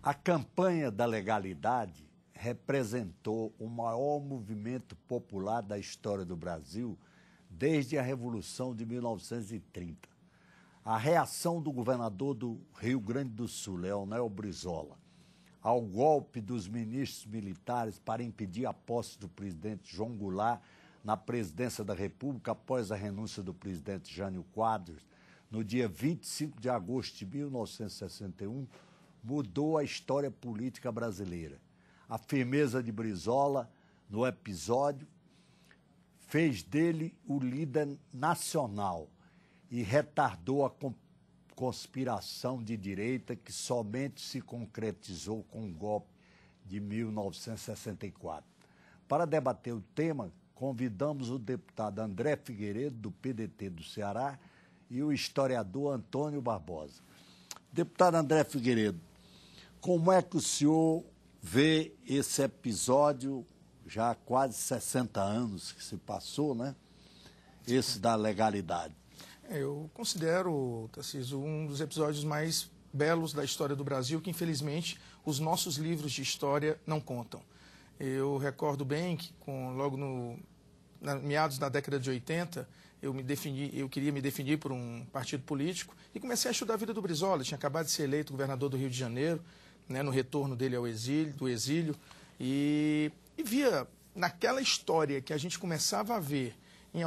A campanha da legalidade representou o maior movimento popular da história do Brasil desde a Revolução de 1930. A reação do governador do Rio Grande do Sul, Leonel Brizola, ao golpe dos ministros militares para impedir a posse do presidente João Goulart na presidência da República após a renúncia do presidente Jânio Quadros, no dia 25 de agosto de 1961, mudou a história política brasileira. A firmeza de Brizola no episódio fez dele o líder nacional e retardou a conspiração de direita que somente se concretizou com o golpe de 1964. Para debater o tema, convidamos o deputado André Figueiredo, do PDT do Ceará, e o historiador Antônio Barbosa. Deputado André Figueiredo, como é que o senhor vê esse episódio, já há quase 60 anos que se passou, né? Esse da legalidade. Eu considero, Tarcísio, um dos episódios mais belos da história do Brasil, que infelizmente os nossos livros de história não contam. Eu recordo bem que logo meados da década de 80, eu queria me definir por um partido político e comecei a estudar a vida do Brizola. Ele tinha acabado de ser eleito governador do Rio de Janeiro, né, no retorno dele do exílio, e via naquela história que a gente começava a ver em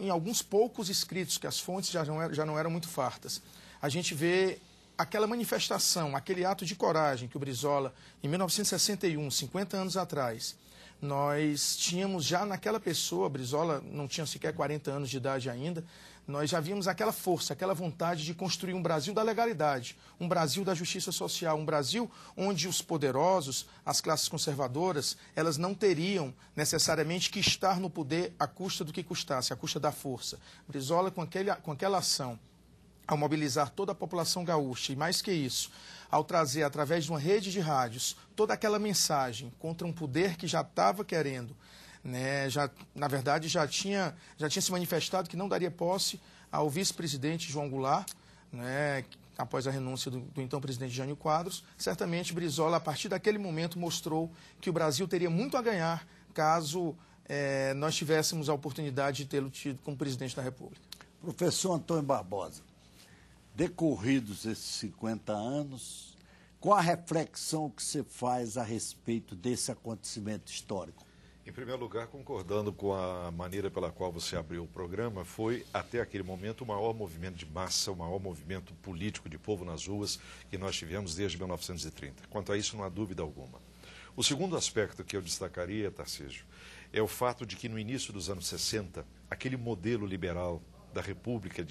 alguns poucos escritos, que as fontes já não eram muito fartas, a gente vê aquela manifestação, aquele ato de coragem que o Brizola, em 1961, 50 anos atrás, nós tínhamos já naquela pessoa, Brizola não tinha sequer 40 anos de idade ainda, nós já víamos aquela força, aquela vontade de construir um Brasil da legalidade, um Brasil da justiça social, um Brasil onde os poderosos, as classes conservadoras, elas não teriam necessariamente que estar no poder à custa do que custasse, à custa da força. Brizola, com aquela ação, ao mobilizar toda a população gaúcha, e mais que isso, ao trazer, através de uma rede de rádios, toda aquela mensagem contra um poder que já estava querendo, né, na verdade, já tinha se manifestado que não daria posse ao vice-presidente João Goulart, né, após a renúncia do então presidente Jânio Quadros. Certamente, Brizola, a partir daquele momento, mostrou que o Brasil teria muito a ganhar caso nós tivéssemos a oportunidade de tê-lo tido como presidente da República. Professor Antônio Barbosa, decorridos esses 50 anos, qual a reflexão que você faz a respeito desse acontecimento histórico? Em primeiro lugar, concordando com a maneira pela qual você abriu o programa, foi, até aquele momento, o maior movimento de massa, o maior movimento político de povo nas ruas que nós tivemos desde 1930. Quanto a isso, não há dúvida alguma. O segundo aspecto que eu destacaria, Tarcísio, é o fato de que no início dos anos 60, aquele modelo liberal da República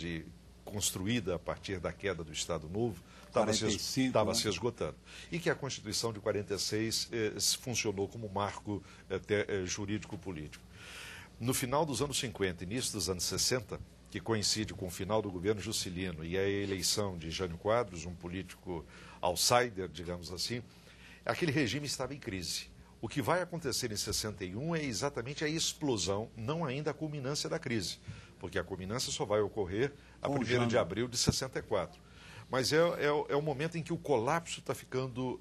construída a partir da queda do Estado Novo, estava se esgotando. E que a Constituição de 46 funcionou como marco jurídico-político. No final dos anos 50, início dos anos 60, que coincide com o final do governo Juscelino e a eleição de Jânio Quadros, um político outsider, digamos assim, aquele regime estava em crise. O que vai acontecer em 61 é exatamente a explosão, não ainda a culminância da crise, porque a culminância só vai ocorrer a 1º de abril de 64. Mas é o momento em que o colapso está ficando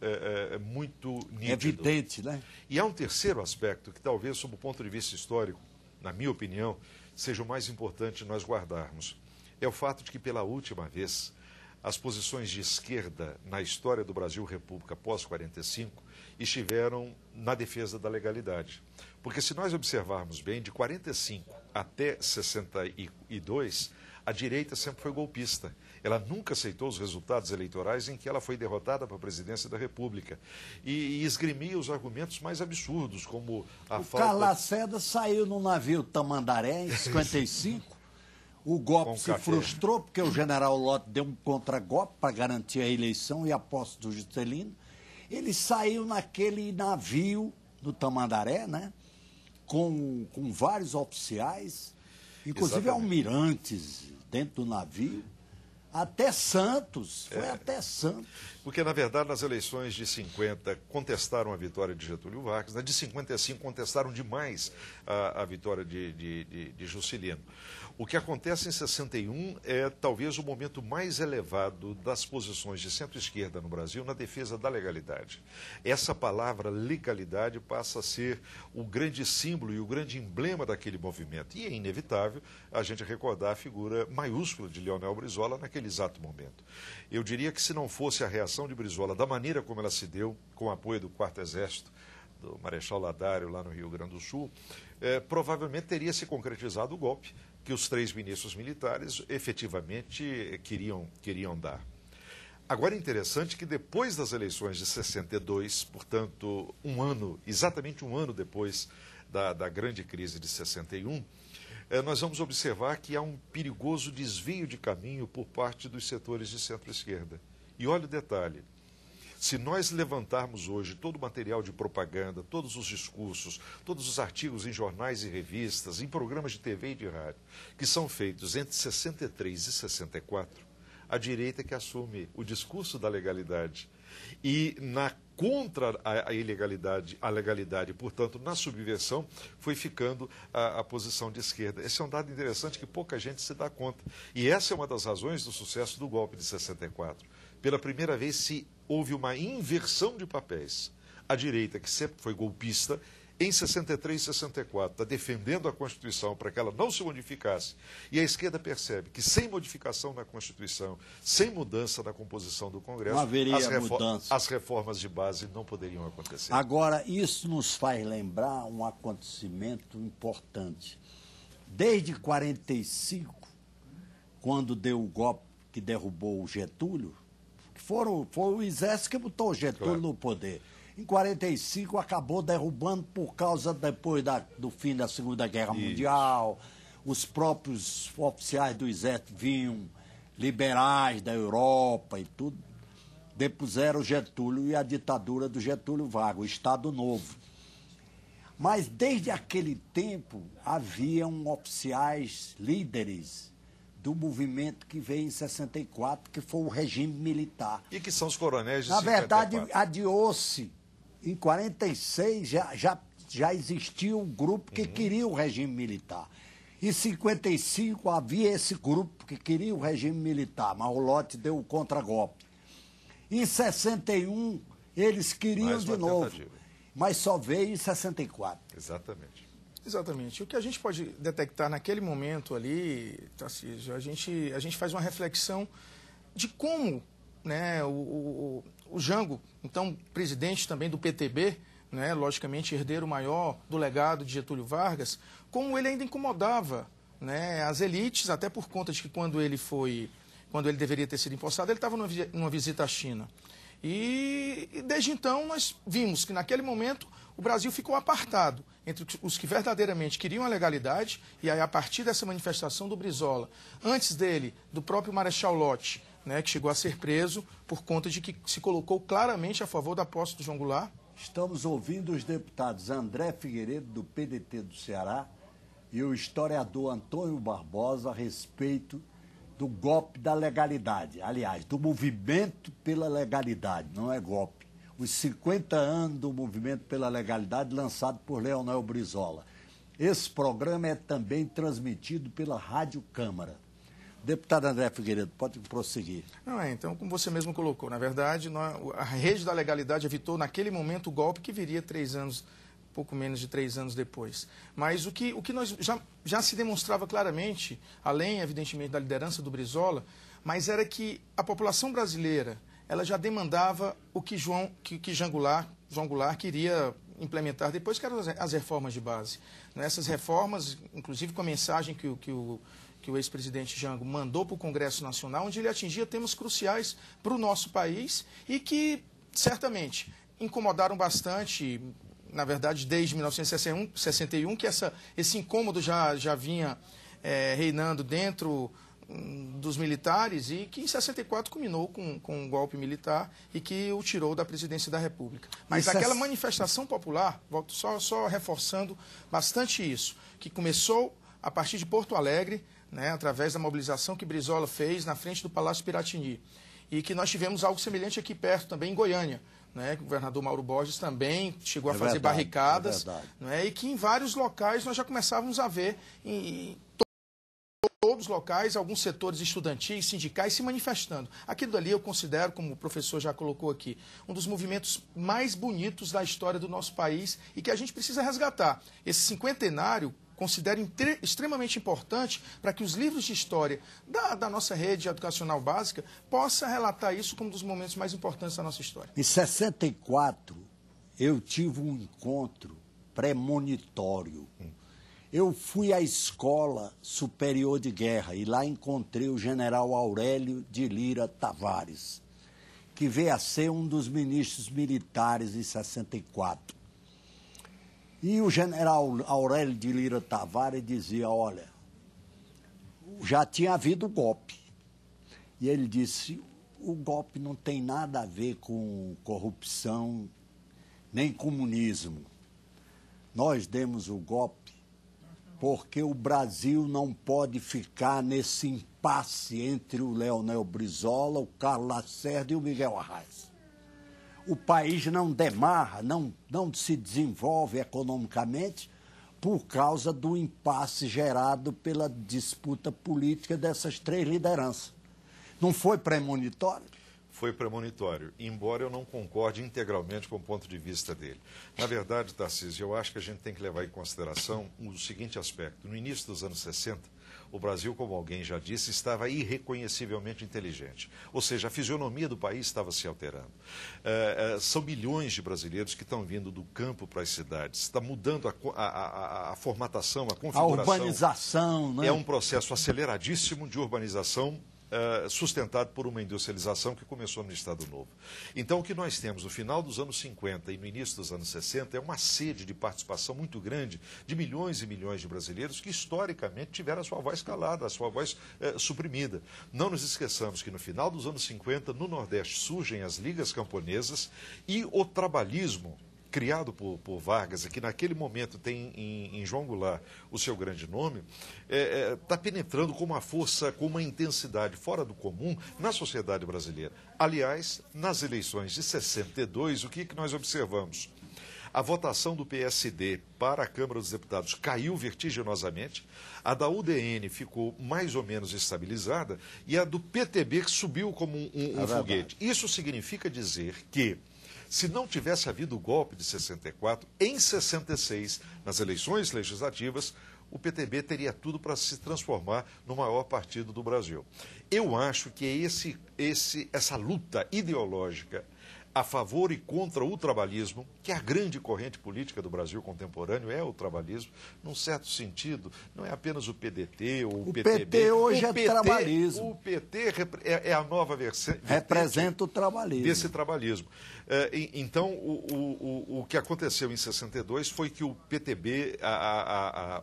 muito nítido. Evidente, né? E há um terceiro aspecto que talvez, sob o ponto de vista histórico, na minha opinião, seja o mais importante nós guardarmos. É o fato de que, pela última vez, as posições de esquerda na história do Brasil República pós-45 estiveram na defesa da legalidade. Porque se nós observarmos bem, de 45 até 62, a direita sempre foi golpista. Ela nunca aceitou os resultados eleitorais em que ela foi derrotada para a presidência da República. E esgrimia os argumentos mais absurdos, como a falta... O Carlos Lacerda saiu no navio Tamandaré, em 55. O golpe se frustrou, porque o general Lott deu um contragolpe para garantir a eleição e a posse do Juscelino. Ele saiu naquele navio do Tamandaré, né? Com vários oficiais, inclusive almirantes dentro do navio, Até Santos, foi até Santos. Porque, na verdade, nas eleições de 50, contestaram a vitória de Getúlio Vargas, na de 55, contestaram demais a vitória de Juscelino. O que acontece em 61 é talvez o momento mais elevado das posições de centro-esquerda no Brasil na defesa da legalidade. Essa palavra legalidade passa a ser o grande símbolo e o grande emblema daquele movimento. E é inevitável a gente recordar a figura maiúscula de Leonel Brizola naquele exato momento. Eu diria que se não fosse a reação de Brizola da maneira como ela se deu, com o apoio do 4º Exército, do Marechal Ladário lá no Rio Grande do Sul, provavelmente teria se concretizado o golpe que os 3 ministros militares efetivamente queriam dar. Agora é interessante que depois das eleições de 62, portanto, exatamente um ano depois da grande crise de 61, nós vamos observar que há um perigoso desvio de caminho por parte dos setores de centro-esquerda. E olha o detalhe. Se nós levantarmos hoje todo o material de propaganda, todos os discursos, todos os artigos em jornais e revistas, em programas de TV e de rádio, que são feitos entre 63 e 64, a direita que assume o discurso da legalidade. E contra a ilegalidade, a legalidade, portanto, na subversão, foi ficando a posição de esquerda. Esse é um dado interessante que pouca gente se dá conta. E essa é uma das razões do sucesso do golpe de 64. Pela primeira vez houve uma inversão de papéis. A direita, que sempre foi golpista, em 63 e 64, está defendendo a Constituição para que ela não se modificasse. E a esquerda percebe que sem modificação na Constituição, sem mudança na composição do Congresso, as reformas de base não poderiam acontecer. Agora, isso nos faz lembrar um acontecimento importante. Desde 45, quando deu o golpe que derrubou o Getúlio, foi o Exército que botou o Getúlio no poder. Em 45 acabou derrubando por causa depois do fim da Segunda Guerra Mundial. Os próprios oficiais do Exército vinham liberais da Europa e tudo. Depuseram o Getúlio e a ditadura do Getúlio Vargas, o Estado Novo. Mas desde aquele tempo haviam oficiais líderes do movimento que veio em 64, que foi o regime militar. E que são os coronéis de 54. Na verdade, adiou-se. Em 46 já existia um grupo que queria o regime militar. Em 55 havia esse grupo que queria o regime militar, mas o Lott deu o contragolpe. Em 61 eles queriam de novo, mas só veio em 64. Exatamente. Exatamente. O que a gente pode detectar naquele momento ali, Tarcísio, a gente faz uma reflexão de como, né, o Jango, então presidente também do PTB, né, logicamente herdeiro maior do legado de Getúlio Vargas, como ele ainda incomodava, né, as elites, até por conta de que quando ele deveria ter sido empossado, ele estava numa visita à China. E desde então nós vimos que naquele momento o Brasil ficou apartado entre os que verdadeiramente queriam a legalidade, e aí a partir dessa manifestação do Brizola, antes dele, do próprio Marechal Lott, né, que chegou a ser preso por conta de que se colocou claramente a favor da posse do João Goulart. Estamos ouvindo os deputados André Figueiredo, do PDT do Ceará, e o historiador Antônio Barbosa a respeito do golpe da legalidade. Aliás, do movimento pela legalidade, não é golpe. Os 50 anos do movimento pela legalidade lançado por Leonel Brizola. Esse programa é também transmitido pela Rádio Câmara. Deputado André Figueiredo, pode prosseguir. Então, como você mesmo colocou, na verdade, a rede da legalidade evitou naquele momento o golpe que viria 3 anos, pouco menos de 3 anos depois. Mas o que nós já se demonstrava claramente, além, evidentemente, da liderança do Brizola, mas era que a população brasileira ela já demandava o que João Goulart queria implementar depois, que eram as reformas de base. Essas reformas, inclusive com a mensagem que o ex-presidente Jango mandou para o Congresso Nacional, onde ele atingia temas cruciais para o nosso país e que, certamente, incomodaram bastante, na verdade, desde 1961, que esse incômodo já vinha reinando dentro dos militares e que em 64 culminou com um golpe militar e que o tirou da presidência da República. Mas aquela manifestação popular, volto só reforçando bastante isso, que começou a partir de Porto Alegre, né, através da mobilização que Brizola fez na frente do Palácio Piratini. E que nós tivemos algo semelhante aqui perto, também em Goiânia. Né, que o governador Mauro Borges também chegou a fazer barricadas. Né, e que em vários locais nós já começávamos a ver em todos os locais, alguns setores estudantis, sindicais se manifestando. Aquilo ali eu considero, como o professor já colocou aqui, um dos movimentos mais bonitos da história do nosso país e que a gente precisa resgatar. Esse cinquentenário considero extremamente importante para que os livros de história da nossa rede educacional básica possam relatar isso como um dos momentos mais importantes da nossa história. Em 64, eu tive um encontro premonitório. Eu fui à Escola Superior de Guerra e lá encontrei o general Aurélio de Lira Tavares, que veio a ser um dos ministros militares em 64. E o general Aurélio de Lira Tavares dizia, olha, já tinha havido golpe. E ele disse, o golpe não tem nada a ver com corrupção, nem comunismo. Nós demos o golpe porque o Brasil não pode ficar nesse impasse entre o Leonel Brizola, o Carlos Lacerda e o Miguel Arraes. O país não demarra, não se desenvolve economicamente por causa do impasse gerado pela disputa política dessas três lideranças. Não foi premonitório? Foi premonitório, embora eu não concorde integralmente com o ponto de vista dele. Na verdade, Tarcísio, eu acho que a gente tem que levar em consideração o seguinte aspecto. No início dos anos 60, o Brasil, como alguém já disse, estava irreconhecivelmente inteligente. Ou seja, a fisionomia do país estava se alterando. São milhões de brasileiros que estão vindo do campo para as cidades. Está mudando a formatação, a configuração. A urbanização, né? É um processo aceleradíssimo de urbanização, sustentado por uma industrialização que começou no Estado Novo. Então, o que nós temos no final dos anos 50 e no início dos anos 60 é uma sede de participação muito grande de milhões e milhões de brasileiros que, historicamente, tiveram a sua voz calada, a sua voz suprimida. Não nos esqueçamos que, no final dos anos 50, no Nordeste, surgem as ligas camponesas e o trabalhismo, criado por Vargas, e que naquele momento tem em João Goulart o seu grande nome, está penetrando com uma força, com uma intensidade fora do comum na sociedade brasileira. Aliás, nas eleições de 62, o que nós observamos? A votação do PSD para a Câmara dos Deputados caiu vertiginosamente, a da UDN ficou mais ou menos estabilizada e a do PTB subiu como um foguete. Isso significa dizer que, se não tivesse havido o golpe de 64, em 66, nas eleições legislativas, o PTB teria tudo para se transformar no maior partido do Brasil. Eu acho que é essa luta ideológica a favor e contra o trabalhismo, que é a grande corrente política do Brasil contemporâneo, é o trabalhismo, num certo sentido, não é apenas o PDT ou o PTB. O PT hoje é trabalhismo. O PT é a nova versão. Representa o trabalhismo. Desse trabalhismo. Então, o que aconteceu em 62 foi que o PTB,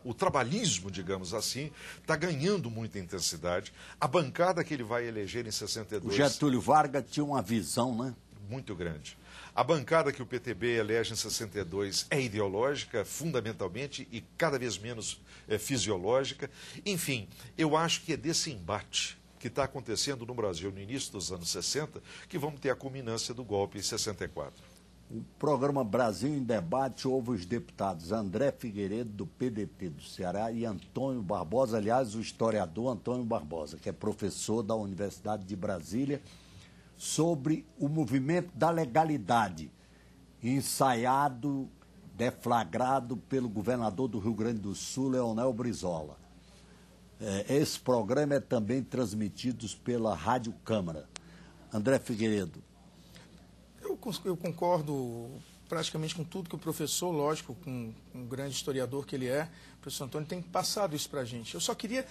o trabalhismo, digamos assim, está ganhando muita intensidade. A bancada que ele vai eleger em 62... O Getúlio Vargas tinha uma visão, né? Muito grande. A bancada que o PTB elege em 62 é ideológica, fundamentalmente, e cada vez menos fisiológica. Enfim, eu acho que é desse embate que está acontecendo no Brasil no início dos anos 60 que vamos ter a culminância do golpe em 64. O programa Brasil em Debate houve os deputados André Figueiredo, do PDT do Ceará, e Antônio Barbosa, aliás, o historiador Antônio Barbosa, que é professor da Universidade de Brasília, sobre o movimento da legalidade, ensaiado, deflagrado pelo governador do Rio Grande do Sul, Leonel Brizola. Esse programa é também transmitido pela Rádio Câmara. André Figueiredo. Eu concordo praticamente com tudo que o professor, lógico, com um grande historiador que ele é, o professor Antônio, tem passado isso para a gente. Eu só queria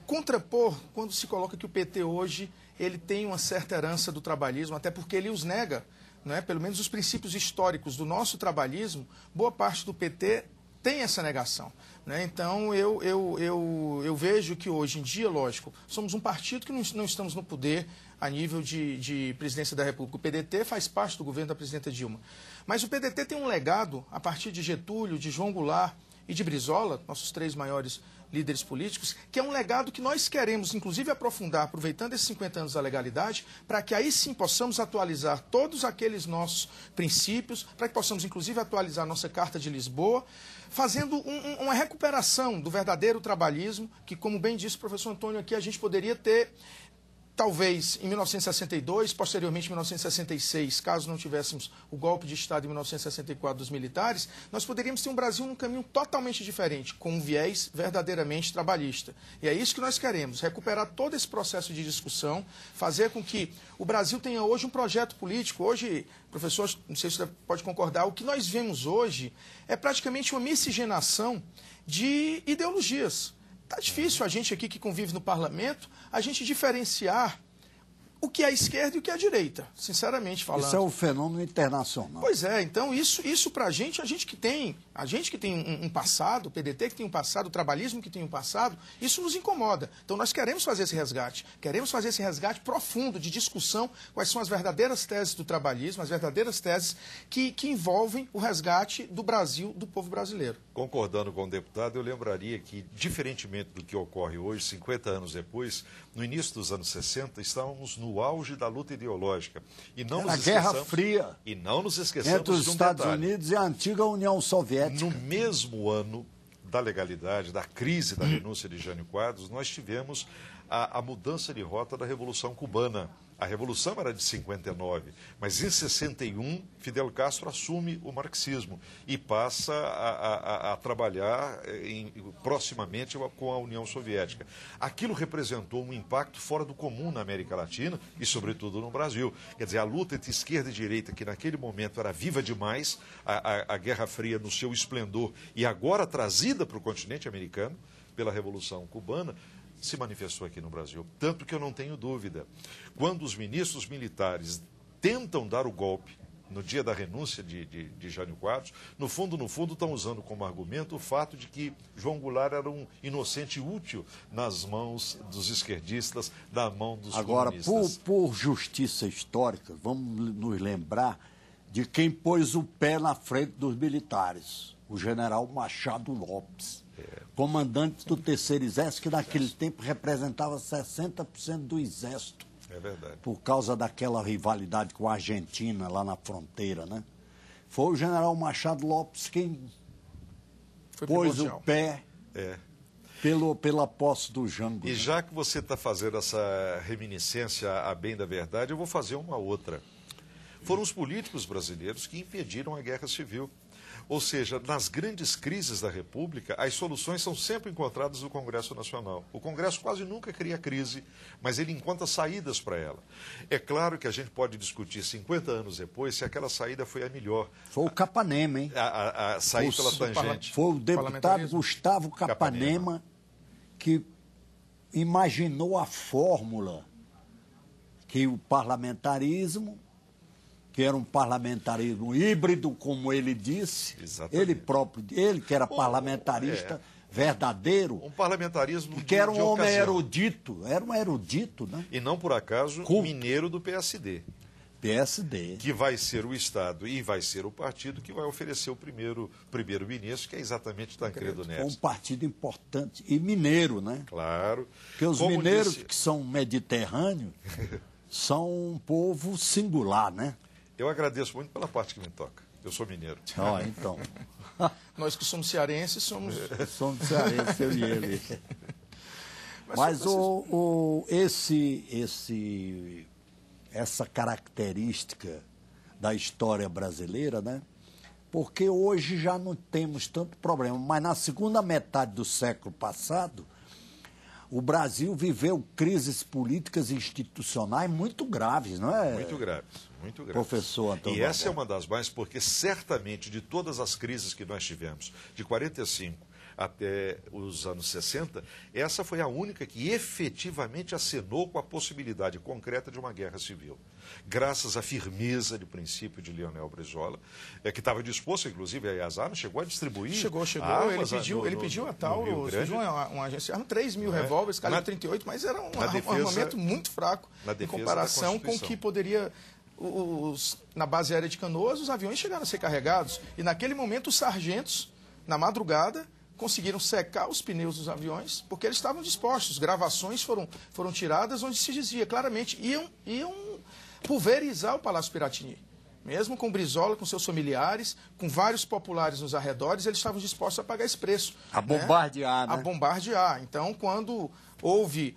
contrapor quando se coloca que o PT hoje ele tem uma certa herança do trabalhismo, até porque ele os nega, né? Pelo menos os princípios históricos do nosso trabalhismo, boa parte do PT tem essa negação. Né? Então, eu vejo que hoje em dia, lógico, somos um partido que não estamos no poder a nível de presidência da República. O PDT faz parte do governo da presidenta Dilma. Mas o PDT tem um legado, a partir de Getúlio, de João Goulart e de Brizola, nossos três maiores líderes políticos, que é um legado que nós queremos, inclusive, aprofundar, aproveitando esses 50 anos da legalidade, para que aí sim possamos atualizar todos aqueles nossos princípios, para que possamos, inclusive, atualizar nossa Carta de Lisboa, fazendo uma recuperação do verdadeiro trabalhismo, que, como bem disse o professor Antônio aqui, a gente poderia ter... Talvez em 1962, posteriormente em 1966, caso não tivéssemos o golpe de Estado em 1964 dos militares, nós poderíamos ter um Brasil num caminho totalmente diferente, com um viés verdadeiramente trabalhista. E é isso que nós queremos, recuperar todo esse processo de discussão, fazer com que o Brasil tenha hoje um projeto político. Hoje, professor, não sei se você pode concordar, o que nós vemos hoje é praticamente uma miscigenação de ideologias. Está difícil a gente aqui que convive no parlamento, a gente diferenciar o que é a esquerda e o que é a direita, sinceramente falando. Isso é um fenômeno internacional. Pois é, então isso para a gente que tem um passado, o PDT que tem um passado, o trabalhismo que tem um passado, isso nos incomoda. Então nós queremos fazer esse resgate profundo de discussão, quais são as verdadeiras teses do trabalhismo, as verdadeiras teses que envolvem o resgate do Brasil, do povo brasileiro. Concordando com o deputado, eu lembraria que, diferentemente do que ocorre hoje, 50 anos depois, no início dos anos 60, estávamos no auge da luta ideológica. E não nos Guerra Fria. E não nos esqueçamos entre os Estados Unidos e a antiga União Soviética. No mesmo ano da legalidade, da crise da renúncia de Jânio Quadros, nós tivemos a mudança de rota da Revolução Cubana. A Revolução era de 59, mas em 61, Fidel Castro assume o marxismo e passa a trabalhar proximamente com a União Soviética. Aquilo representou um impacto fora do comum na América Latina e, sobretudo, no Brasil. Quer dizer, a luta entre esquerda e direita, que naquele momento era viva demais, a Guerra Fria no seu esplendor, e agora trazida para o continente americano pela Revolução Cubana, se manifestou aqui no Brasil. Tanto que eu não tenho dúvida. Quando os ministros militares tentam dar o golpe no dia da renúncia de Jânio Quadros, no fundo, estão usando como argumento o fato de que João Goulart era um inocente útil nas mãos dos esquerdistas, na mão dos comunistas. Agora, por justiça histórica, vamos nos lembrar de quem pôs o pé na frente dos militares, o general Machado Lopes. Comandante do Terceiro Exército, que naquele tempo representava 60% do Exército. É verdade. Por causa daquela rivalidade com a Argentina lá na fronteira, né? Foi o general Machado Lopes quem pôs o pé pela posse do Jango. E já que você está fazendo essa reminiscência a bem da verdade, eu vou fazer uma outra. Foram os políticos brasileiros que impediram a Guerra Civil. Ou seja, nas grandes crises da República, as soluções são sempre encontradas no Congresso Nacional. O Congresso quase nunca cria crise, mas ele encontra saídas para ela. É claro que a gente pode discutir 50 anos depois se aquela saída foi a melhor. Foi o Capanema, hein? A sair pela tangente. Foi o deputado Gustavo Capanema que imaginou a fórmula que o parlamentarismo, que era um parlamentarismo híbrido, como ele disse, exatamente, ele que era parlamentarista verdadeiro, um parlamentarismo que era um homem erudito, era um erudito, né? E não por acaso mineiro do PSD. Que vai ser o Estado e vai ser o partido que vai oferecer o primeiro-ministro, que é exatamente Tancredo Neves. É um partido importante e mineiro, né? Claro. Porque os mineiros que são mediterrâneos são um povo singular, né? Eu agradeço muito pela parte que me toca. Eu sou mineiro. Então. Nós que somos cearenses, somos cearenses, eu e ele. Mas essa característica da história brasileira, né? Porque hoje já não temos tanto problema, mas na segunda metade do século passado, o Brasil viveu crises políticas e institucionais muito graves, não é? Muito graves. Muito grave. Professor Antônio. E essa é uma das mais, porque certamente de todas as crises que nós tivemos, de 45 até os anos 60, essa foi a única que efetivamente acenou com a possibilidade concreta de uma guerra civil. Graças à firmeza de princípio de Leonel Brizola, que estava disposto, inclusive, as armas, chegou a distribuir. Chegou. Ele pediu a Tauro, uma agência, 3 mil revólveres, calibre 38, mas era um armamento muito fraco em comparação com o que poderia... na base aérea de Canoas, os aviões chegaram a ser carregados. E naquele momento, os sargentos, na madrugada, conseguiram secar os pneus dos aviões, porque eles estavam dispostos. Gravações foram tiradas onde se dizia claramente, iam pulverizar o Palácio Piratini. Mesmo com Brizola, com seus familiares, com vários populares nos arredores, eles estavam dispostos a pagar esse preço. A bombardear, né? A bombardear. Então, quando houve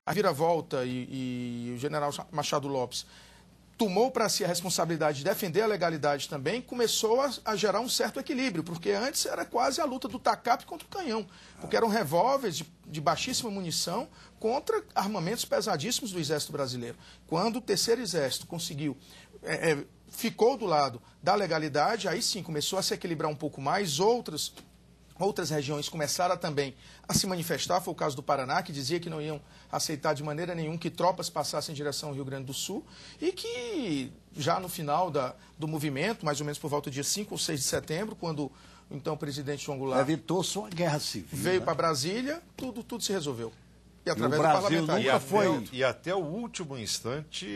a viravolta e o general Machado Lopes tomou para si a responsabilidade de defender a legalidade também, começou a gerar um certo equilíbrio, porque antes era quase a luta do tacape contra o canhão, porque eram revólveres de baixíssima munição contra armamentos pesadíssimos do Exército Brasileiro. Quando o Terceiro Exército conseguiu, ficou do lado da legalidade, aí sim começou a se equilibrar um pouco mais, outras regiões começaram também a se manifestar, foi o caso do Paraná, que dizia que não iam aceitar de maneira nenhuma que tropas passassem em direção ao Rio Grande do Sul, e que já no final do movimento, mais ou menos por volta do dia 5 ou 6 de setembro, quando então o presidente João Goulart evitou-se uma guerra civil, veio né? para Brasília, tudo se resolveu. E E através o do Brasil parlamentarismo. E até o último instante,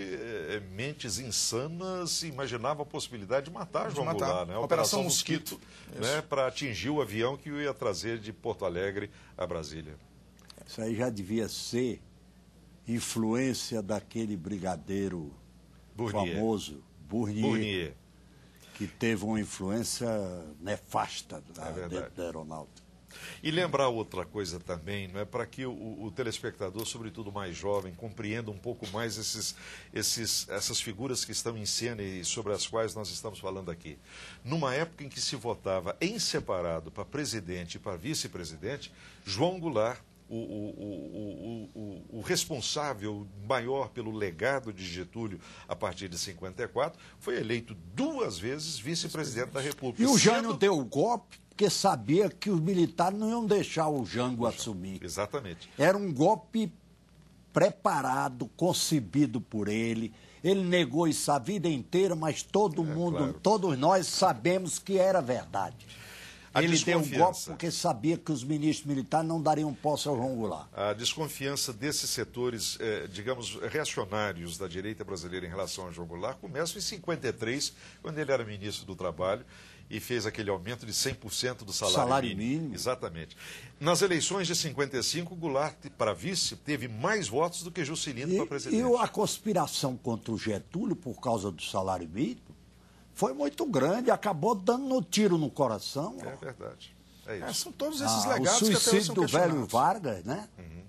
mentes insanas imaginavam a possibilidade de matar João Goulart, né? A Operação Mosquito, né? Para atingir o avião que o ia trazer de Porto Alegre a Brasília. Isso aí já devia ser influência daquele brigadeiro famoso, Bournier, que teve uma influência nefasta dentro da aeronáutica. E lembrar outra coisa também, não é, para que o telespectador, sobretudo mais jovem, compreenda um pouco mais essas figuras que estão em cena e sobre as quais nós estamos falando aqui. Numa época em que se votava em separado para presidente e para vice-presidente, João Goulart, o responsável maior pelo legado de Getúlio a partir de 54, foi eleito 2 vezes vice-presidente da República. E o Jânio deu o golpe porque sabia que os militares não iam deixar o Jango assumir. Exatamente. Era um golpe preparado, concebido por ele. Ele negou isso a vida inteira, mas todo mundo, claro, todos nós sabemos que era verdade. Ele deu um golpe porque sabia que os ministros militares não dariam posse ao João Goulart. A desconfiança desses setores, digamos, reacionários da direita brasileira em relação ao João Goulart começa em 53, quando ele era ministro do Trabalho e fez aquele aumento de 100% do salário mínimo. Exatamente. Nas eleições de 55, Goulart, para vice, teve mais votos do que Juscelino para presidente. E a conspiração contra o Getúlio, por causa do salário mínimo, foi muito grande, acabou dando tiro no coração. É verdade. É isso. São todos esses legados que até hoje são questionados. O suicídio do velho questionados. Vargas, né? Uhum.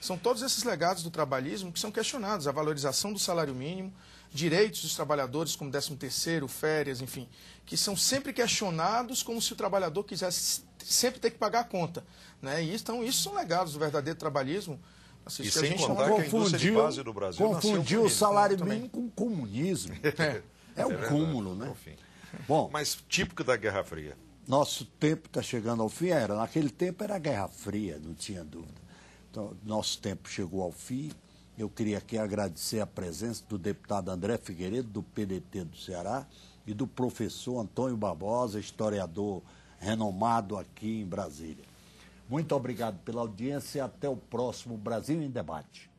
São todos esses legados do trabalhismo que são questionados. A valorização do salário mínimo, direitos dos trabalhadores, como 13º, férias, enfim, que são sempre questionados como se o trabalhador quisesse sempre ter que pagar a conta, né? E então, isso são legados do verdadeiro trabalhismo. Assim, E que a sem gente contar que a indústria de base do Brasil confundiu o salário mínimo com o comunismo. É um cúmulo, né? Bom, mas típico da Guerra Fria. Nosso tempo está chegando ao fim. Naquele tempo era a Guerra Fria, não tinha dúvida. Então, nosso tempo chegou ao fim. Eu queria aqui agradecer a presença do deputado André Figueiredo, do PDT do Ceará, e do professor Antônio Barbosa, historiador renomado aqui em Brasília. Muito obrigado pela audiência e até o próximo Brasil em Debate.